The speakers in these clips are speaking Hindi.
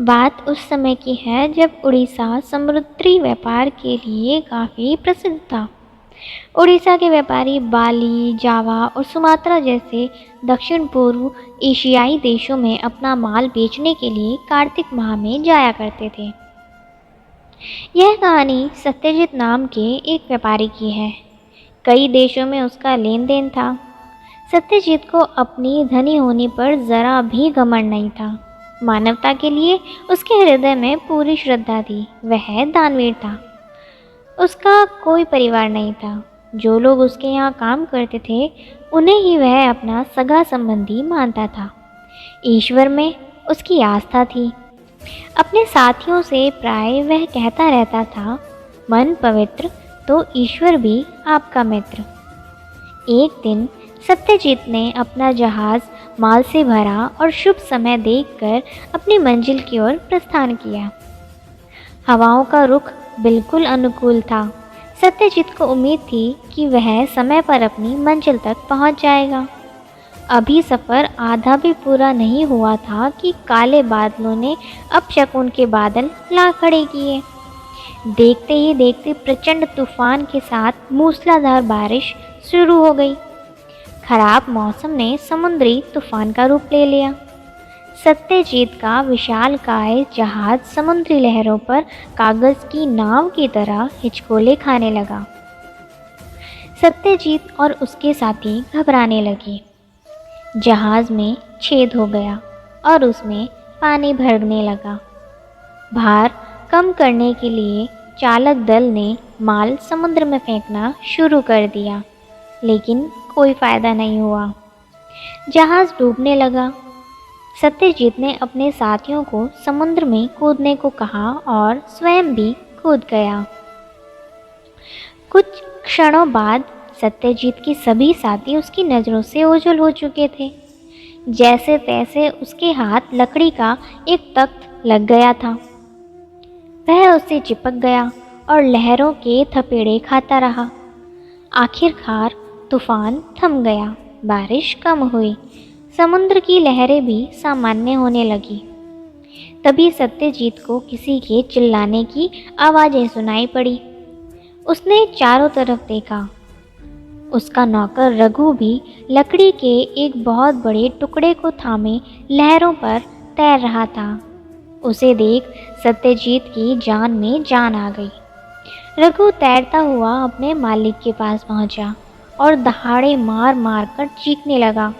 बात उस समय की है जब उड़ीसा समुद्री व्यापार के लिए काफ़ी प्रसिद्ध था। उड़ीसा के व्यापारी बाली, जावा और सुमात्रा जैसे दक्षिण पूर्व एशियाई देशों में अपना माल बेचने के लिए कार्तिक माह में जाया करते थे। यह कहानी सत्यजित नाम के एक व्यापारी की है। कई देशों में उसका लेन देन था। सत्यजीत को अपनी धनी होने पर ज़रा भी घमंड नहीं था। मानवता के लिए उसके हृदय में पूरी श्रद्धा थी। वह दानवीर था। उसका कोई परिवार नहीं था। जो लोग उसके यहाँ काम करते थे उन्हें ही वह अपना सगा संबंधी मानता था। ईश्वर में उसकी आस्था थी। अपने साथियों से प्राय वह कहता रहता था, मन पवित्र तो ईश्वर भी आपका मित्र। एक दिन सत्यजीत ने अपना जहाज़ माल से भरा और शुभ समय देखकर अपनी मंजिल की ओर प्रस्थान किया। हवाओं का रुख बिल्कुल अनुकूल था। सत्यजीत को उम्मीद थी कि वह समय पर अपनी मंजिल तक पहुंच जाएगा। अभी सफ़र आधा भी पूरा नहीं हुआ था कि काले बादलों ने अपशकुन के बादल ला खड़े किए। देखते ही देखते प्रचंड तूफान के साथ मूसलाधार बारिश शुरू हो गई। खराब मौसम ने समुद्री तूफान का रूप ले लिया। सत्यजीत का विशालकाय जहाज समुद्री लहरों पर कागज़ की नाव की तरह हिचकोले खाने लगा। सत्यजीत और उसके साथी घबराने लगे। जहाज़ में छेद हो गया और उसमें पानी भरने लगा। भार कम करने के लिए चालक दल ने माल समुद्र में फेंकना शुरू कर दिया, लेकिन कोई फ़ायदा नहीं हुआ। जहाज़ डूबने लगा। सत्यजीत ने अपने साथियों को समुद्र में कूदने को कहा और स्वयं भी कूद गया। कुछ क्षणों बाद सत्यजीत के सभी साथी उसकी नज़रों से ओझल हो चुके थे। जैसे तैसे उसके हाथ लकड़ी का एक तख्त लग गया था। वह उससे चिपक गया और लहरों के थपेड़े खाता रहा। आखिरकार तूफान थम गया। बारिश कम हुई। समुद्र की लहरें भी सामान्य होने लगी। तभी सत्यजीत को किसी के चिल्लाने की आवाज़ें सुनाई पड़ी। उसने चारों तरफ देखा। उसका नौकर रघु भी लकड़ी के एक बहुत बड़े टुकड़े को थामे लहरों पर तैर रहा था। उसे देख सत्यजीत की जान में जान आ गई। रघु तैरता हुआ अपने मालिक के पास पहुंचा और दहाड़े मार मार कर चीखने लगा,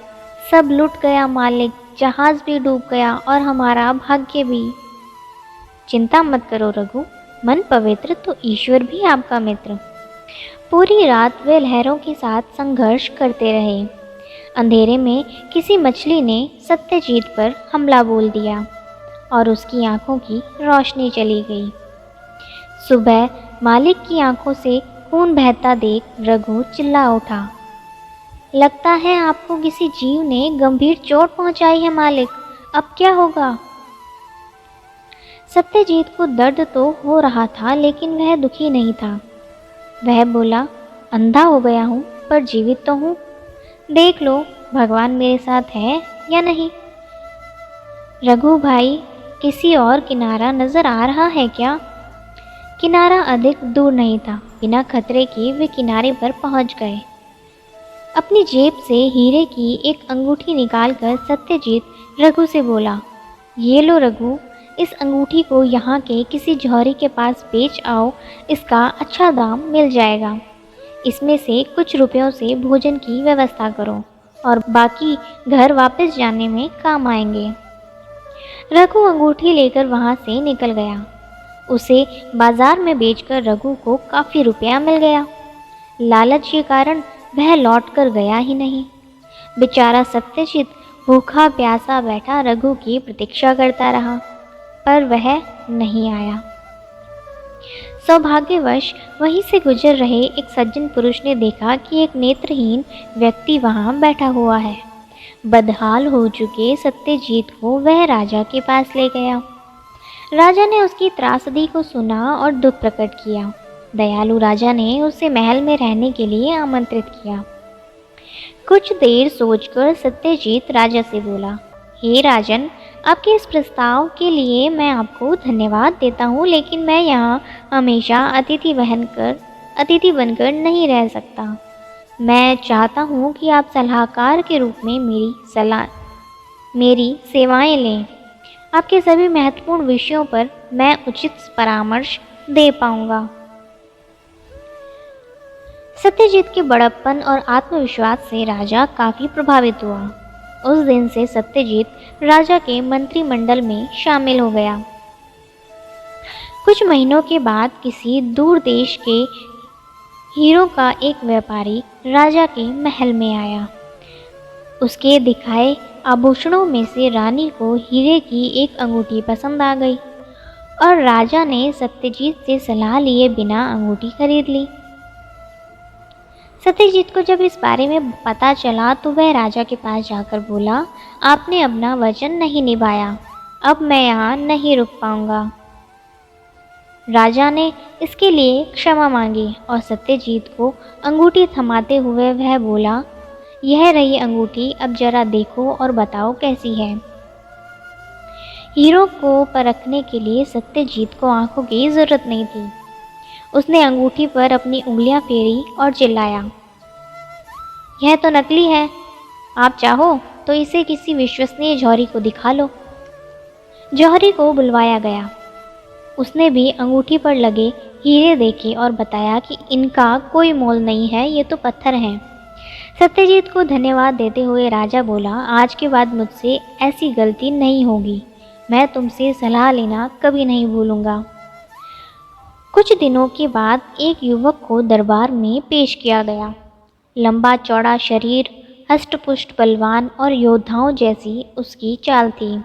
सब लुट गया मालिक, जहाज़ भी डूब गया और हमारा भाग्य भी। चिंता मत करो रघु, मन पवित्र तो ईश्वर भी आपका मित्र। पूरी रात वे लहरों के साथ संघर्ष करते रहे। अंधेरे में किसी मछली ने सत्यजीत पर हमला बोल दिया और उसकी आंखों की रोशनी चली गई। सुबह मालिक की आंखों से खून बहता देख रघु चिल्ला उठा, लगता है आपको किसी जीव ने गंभीर चोट पहुंचाई है मालिक, अब क्या होगा? सत्यजीत को दर्द तो हो रहा था लेकिन वह दुखी नहीं था। वह बोला, अंधा हो गया हूँ पर जीवित तो हूँ। देख लो भगवान मेरे साथ है या नहीं। रघु भाई, किसी और किनारा नज़र आ रहा है क्या? किनारा अधिक दूर नहीं था। बिना खतरे के वे किनारे पर पहुंच गए। अपनी जेब से हीरे की एक अंगूठी निकालकर सत्यजीत रघु से बोला, ये लो रघु, इस अंगूठी को यहाँ के किसी जौहरी के पास बेच आओ, इसका अच्छा दाम मिल जाएगा। इसमें से कुछ रुपयों से भोजन की व्यवस्था करो और बाकी घर वापस जाने में काम आएंगे। रघु अंगूठी लेकर वहाँ से निकल गया। उसे बाजार में बेचकर रघु को काफ़ी रुपया मिल गया। लालच के कारण वह लौट कर गया ही नहीं। बेचारा सत्यजीत भूखा प्यासा बैठा रघु की प्रतीक्षा करता रहा, पर वह नहीं आया। सौभाग्यवश वहीं से गुजर रहे एक सज्जन पुरुष ने देखा कि एक नेत्रहीन व्यक्ति वहां बैठा हुआ है। बदहाल हो चुके सत्यजीत को वह राजा के पास ले गया। राजा ने उसकी त्रासदी को सुना और दुख प्रकट किया। दयालु राजा ने उसे महल में रहने के लिए आमंत्रित किया। कुछ देर सोचकर सत्यजीत राजा से बोला, हे राजन, आपके इस प्रस्ताव के लिए मैं आपको धन्यवाद देता हूँ, लेकिन मैं यहाँ हमेशा अतिथि बनकर नहीं रह सकता। मैं चाहता हूँ कि आप सलाहकार के रूप में मेरी सेवाएं लें। आपके सभी महत्वपूर्ण विषयों पर मैं उचित परामर्श दे पाऊंगा। सत्यजीत के बड़प्पन और आत्मविश्वास से राजा काफी प्रभावित हुआ। उस दिन से सत्यजीत राजा के मंत्रिमंडल में शामिल हो गया। कुछ महीनों के बाद किसी दूर देश के हीरो का एक व्यापारी राजा के महल में आया। उसके दिखाए आभूषणों में से रानी को हीरे की एक अंगूठी पसंद आ गई और राजा ने सत्यजीत से सलाह लिए बिना अंगूठी खरीद ली। सत्यजीत को जब इस बारे में पता चला तो वह राजा के पास जाकर बोला, आपने अपना वचन नहीं निभाया, अब मैं यहाँ नहीं रुक पाऊंगा। राजा ने इसके लिए क्षमा मांगी और सत्यजीत को अंगूठी थमाते हुए वह बोला, यह रही अंगूठी, अब जरा देखो और बताओ कैसी है। हीरो को परखने के लिए सत्यजीत को आंखों की जरूरत नहीं थी। उसने अंगूठी पर अपनी उंगलियां फेरी और चिल्लाया, यह तो नकली है, आप चाहो तो इसे किसी विश्वसनीय जौहरी को दिखा लो। जौहरी को बुलवाया गया। उसने भी अंगूठी पर लगे हीरे देखे और बताया कि इनका कोई मोल नहीं है, ये तो पत्थर हैं। सत्यजीत को धन्यवाद देते हुए राजा बोला, आज के बाद मुझसे ऐसी गलती नहीं होगी, मैं तुमसे सलाह लेना कभी नहीं भूलूंगा। कुछ दिनों के बाद एक युवक को दरबार में पेश किया गया। लंबा चौड़ा शरीर, हष्ट-पुष्ट बलवान और योद्धाओं जैसी उसकी चाल थी।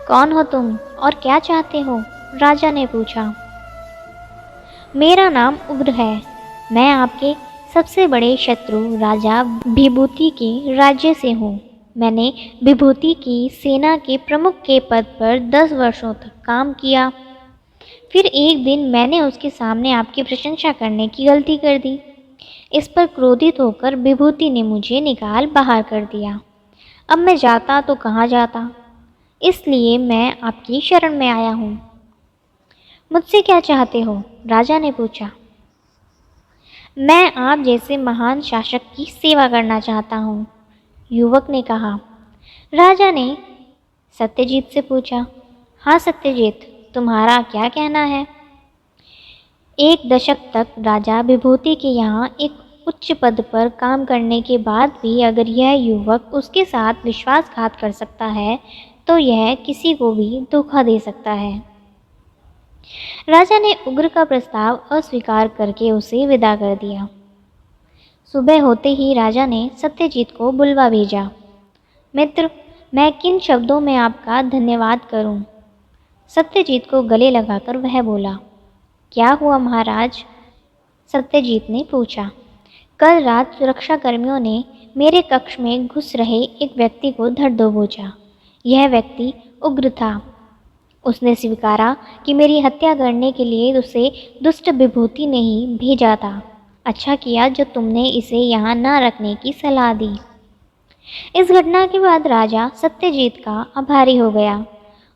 कौन हो तुम और क्या चाहते हो? राजा ने पूछा। मेरा नाम उग्र है, मैं आपके सबसे बड़े शत्रु राजा विभूति के राज्य से हूँ। मैंने विभूति की सेना के प्रमुख के पद पर 10 वर्षों तक काम किया। फिर एक दिन मैंने उसके सामने आपकी प्रशंसा करने की गलती कर दी। इस पर क्रोधित होकर विभूति ने मुझे निकाल बाहर कर दिया। अब मैं जाता तो कहाँ जाता, इसलिए मैं आपकी शरण में आया हूँ। मुझसे क्या चाहते हो? राजा ने पूछा। मैं आप जैसे महान शासक की सेवा करना चाहता हूँ, युवक ने कहा। राजा ने सत्यजीत से पूछा, हाँ सत्यजीत, तुम्हारा क्या कहना है? एक दशक तक राजा विभूति के यहाँ एक उच्च पद पर काम करने के बाद भी अगर यह युवक उसके साथ विश्वासघात कर सकता है तो यह किसी को भी धोखा दे सकता है। राजा ने उग्र का प्रस्ताव अस्वीकार करके उसे विदा कर दिया। सुबह होते ही राजा ने सत्यजीत को बुलवा भेजा। मित्र, मैं किन शब्दों में आपका धन्यवाद करूं? सत्यजीत को गले लगाकर वह बोला। क्या हुआ महाराज? सत्यजीत ने पूछा। कल रात सुरक्षाकर्मियों ने मेरे कक्ष में घुस रहे एक व्यक्ति को धर दबोचा। यह व्यक्ति उग्र था। उसने स्वीकारा कि मेरी हत्या करने के लिए उसे दुष्ट विभूति ने ही भेजा था। अच्छा किया जो तुमने इसे यहाँ न रखने की सलाह दी। इस घटना के बाद राजा सत्यजीत का आभारी हो गया।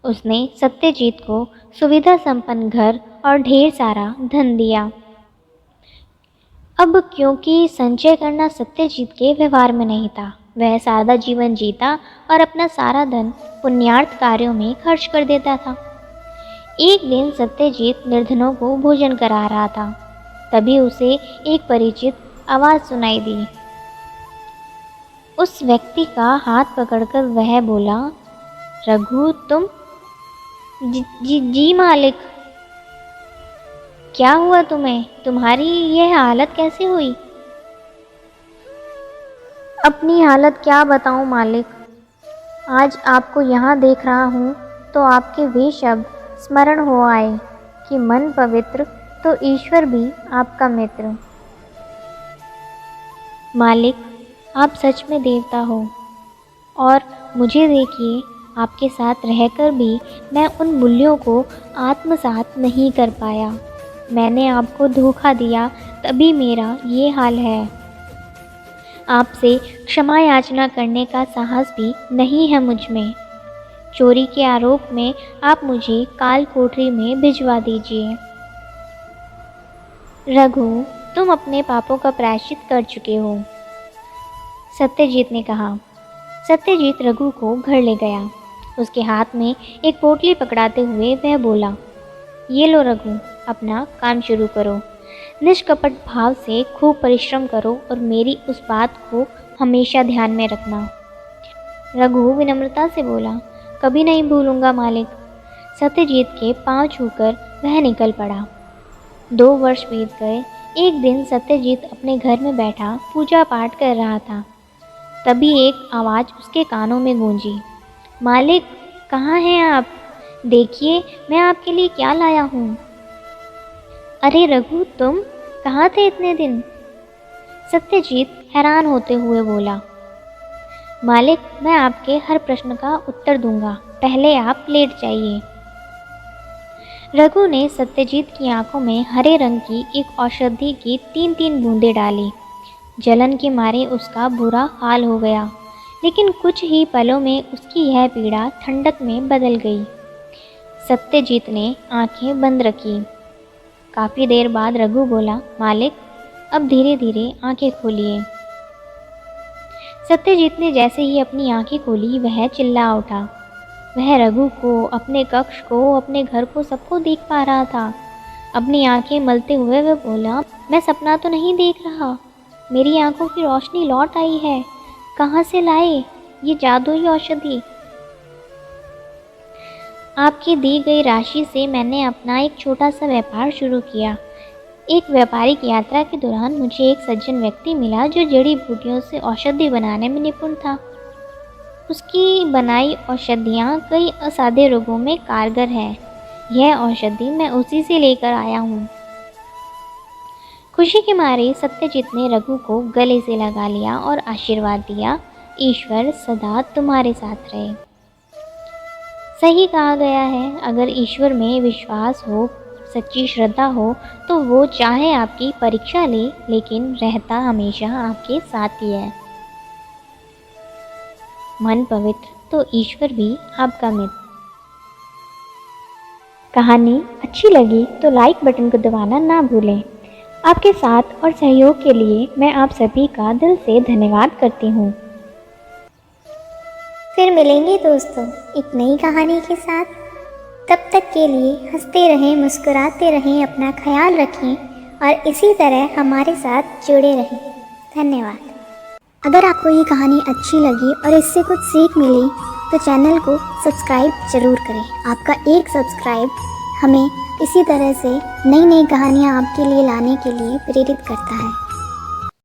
उसने सत्यजीत को सुविधा संपन्न घर और ढेर सारा धन दिया। अब क्योंकि संचय करना सत्यजीत के व्यवहार में नहीं था, वह सादा जीवन जीता और अपना सारा धन पुण्यार्थ कार्यों में खर्च कर देता था। एक दिन सत्यजीत निर्धनों को भोजन करा रहा था। तभी उसे एक परिचित आवाज़ सुनाई दी। उस व्यक्ति का हाथ पकड़कर वह बोला, रघु तुम? जी मालिक। क्या हुआ तुम्हें? तुम्हारी यह हालत कैसे हुई? अपनी हालत क्या बताऊं मालिक। आज आपको यहाँ देख रहा हूँ तो आपके वे शब्द स्मरण हो आए कि मन पवित्र तो ईश्वर भी आपका मित्र। मालिक, आप सच में देवता हो और मुझे देखिए, आपके साथ रहकर भी मैं उन मूल्यों को आत्मसात नहीं कर पाया। मैंने आपको धोखा दिया, तभी मेरा ये हाल है। आपसे क्षमा याचना करने का साहस भी नहीं है मुझ में। चोरी के आरोप में आप मुझे काल कोठरी में भिजवा दीजिए। रघु, तुम अपने पापों का प्रायश्चित कर चुके हो, सत्यजीत ने कहा। सत्यजीत रघु को घर ले गया। उसके हाथ में एक पोटली पकड़ाते हुए वह बोला, ये लो रघु, अपना काम शुरू करो। निष्कपट भाव से खूब परिश्रम करो और मेरी उस बात को हमेशा ध्यान में रखना। रघु विनम्रता से बोला, कभी नहीं भूलूंगा मालिक। सत्यजीत के पांव छूकर वह निकल पड़ा। 2 वर्ष बीत गए। एक दिन सत्यजीत अपने घर में बैठा पूजा पाठ कर रहा था। तभी एक आवाज़ उसके कानों में गूंजी, मालिक, कहाँ हैं आप? देखिए, मैं आपके लिए क्या लाया हूँ। अरे रघु, तुम कहाँ थे इतने दिन? सत्यजीत हैरान होते हुए बोला, मालिक, मैं आपके हर प्रश्न का उत्तर दूंगा, पहले आप लेट जाइए। रघु ने सत्यजीत की आंखों में हरे रंग की एक औषधि की 3-3 बूंदें डाली। जलन के मारे उसका बुरा हाल हो गया, लेकिन कुछ ही पलों में उसकी यह पीड़ा ठंडक में बदल गई। सत्यजीत ने आंखें बंद रखी। काफ़ी देर बाद रघु बोला, मालिक, अब धीरे धीरे आंखें खोलिए। सत्यजीत ने जैसे ही अपनी आंखें खोली, वह चिल्ला उठा। वह रघु को, अपने कक्ष को, अपने घर को, सबको देख पा रहा था। अपनी आंखें मलते हुए वह बोला, मैं सपना तो नहीं देख रहा, मेरी आंखों की रोशनी लौट आई है। कहाँ से लाए ये जादुई औषधि? आपकी दी गई राशि से मैंने अपना एक छोटा सा व्यापार शुरू किया। एक व्यापारिक यात्रा के दौरान मुझे एक सज्जन व्यक्ति मिला जो जड़ी बूटियों से औषधि बनाने में निपुण था। उसकी बनाई औषधियाँ कई असाध्य रोगों में कारगर है। यह औषधि मैं उसी से लेकर आया हूँ। खुशी के मारे सत्यजीत ने रघु को गले से लगा लिया और आशीर्वाद दिया, ईश्वर सदा तुम्हारे साथ रहे। सही कहा गया है, अगर ईश्वर में विश्वास हो, सच्ची श्रद्धा हो, तो वो चाहे आपकी परीक्षा ले, लेकिन रहता हमेशा आपके साथ ही है। मन पवित्र तो ईश्वर भी आपका मित्र। कहानी अच्छी लगी तो लाइक बटन को दबाना ना भूलें। आपके साथ और सहयोग के लिए मैं आप सभी का दिल से धन्यवाद करती हूँ। फिर मिलेंगे दोस्तों एक नई कहानी के साथ। तब तक के लिए हंसते रहें, मुस्कुराते रहें, अपना ख्याल रखें और इसी तरह हमारे साथ जुड़े रहें। धन्यवाद। अगर आपको ये कहानी अच्छी लगी और इससे कुछ सीख मिली तो चैनल को सब्सक्राइब ज़रूर करें। आपका एक सब्सक्राइब हमें इसी तरह से नई नई कहानियाँ आपके लिए लाने के लिए प्रेरित करता है।